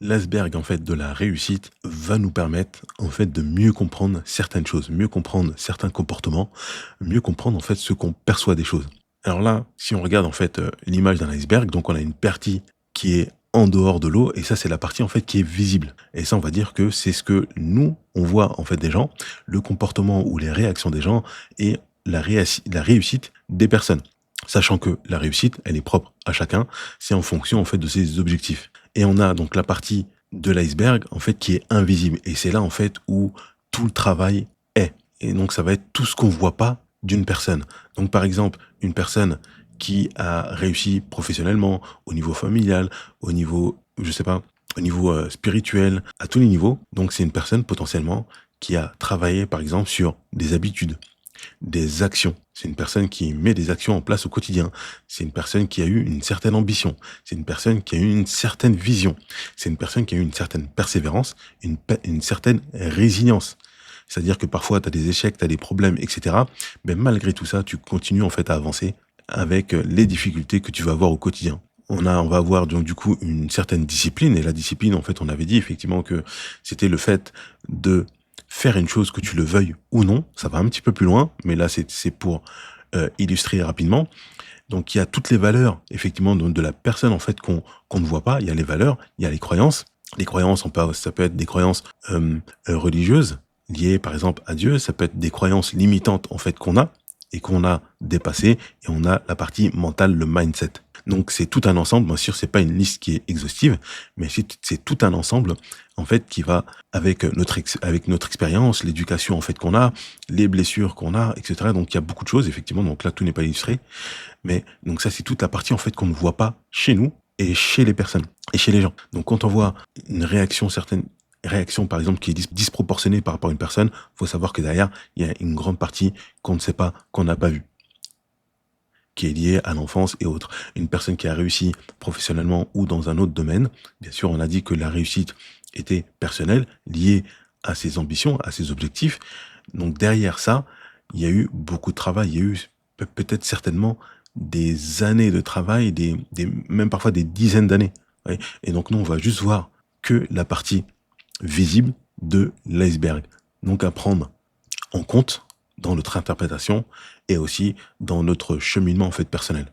L'iceberg en fait de la réussite va nous permettre en fait de mieux comprendre certaines choses, mieux comprendre certains comportements, mieux comprendre en fait ce qu'on perçoit des choses. Alors là, si on regarde en fait l'image d'un iceberg, donc on a une partie qui est en dehors de l'eau et ça c'est la partie en fait qui est visible. Et ça on va dire que c'est ce que nous on voit en fait des gens, le comportement ou les réactions des gens et la réussite des personnes. Sachant que la réussite, elle est propre à chacun, c'est en fonction en fait de ses objectifs. Et on a donc la partie de l'iceberg, en fait, qui est invisible. Et c'est là, en fait, où tout le travail est. Et donc, ça va être tout ce qu'on voit pas d'une personne. Donc, par exemple, une personne qui a réussi professionnellement, au niveau familial, au niveau, je sais pas, au niveau spirituel, à tous les niveaux. Donc, c'est une personne potentiellement qui a travaillé, par exemple, sur des habitudes, des actions. C'est une personne qui met des actions en place au quotidien. C'est une personne qui a eu une certaine ambition. C'est une personne qui a eu une certaine vision. C'est une personne qui a eu une certaine persévérance, une certaine résilience. C'est-à-dire que parfois, tu as des échecs, tu as des problèmes, etc. Mais malgré tout ça, tu continues en fait à avancer avec les difficultés que tu vas avoir au quotidien. On va avoir donc du coup une certaine discipline. Et la discipline, en fait, on avait dit effectivement que c'était le fait de faire une chose que tu le veuilles ou non. Ça va un petit peu plus loin, mais là, c'est pour illustrer rapidement. Donc, il y a toutes les valeurs, effectivement, de la personne, en fait, qu'on ne voit pas. Il y a les valeurs, il y a les croyances. Les croyances, ça peut être des croyances religieuses, liées, par exemple, à Dieu. Ça peut être des croyances limitantes, en fait, qu'on a et qu'on a dépassées. Et on a la partie mentale, le mindset. Donc, c'est tout un ensemble. Bien sûr, c'est pas une liste qui est exhaustive, mais c'est tout un ensemble, en fait, qui va avec avec notre expérience, l'éducation, en fait, qu'on a, les blessures qu'on a, etc. Donc, il y a beaucoup de choses, effectivement. Donc là, tout n'est pas illustré. Mais donc ça, c'est toute la partie en fait qu'on ne voit pas chez nous et chez les personnes et chez les gens. Donc quand on voit une réaction, certaine réaction par exemple qui est disproportionnée par rapport à une personne, faut savoir que derrière, il y a une grande partie qu'on ne sait pas, qu'on n'a pas vue, qui est liée à l'enfance et autres. Une personne qui a réussi professionnellement ou dans un autre domaine, bien sûr, on a dit que la réussite était personnelle, liée à ses ambitions, à ses objectifs. Donc derrière ça, il y a eu beaucoup de travail, il y a eu peut-être certainement des années de travail, même parfois des dizaines d'années. Ouais. Et donc nous, on va juste voir que la partie visible de l'iceberg. Donc à prendre en compte dans notre interprétation et aussi dans notre cheminement en fait personnel.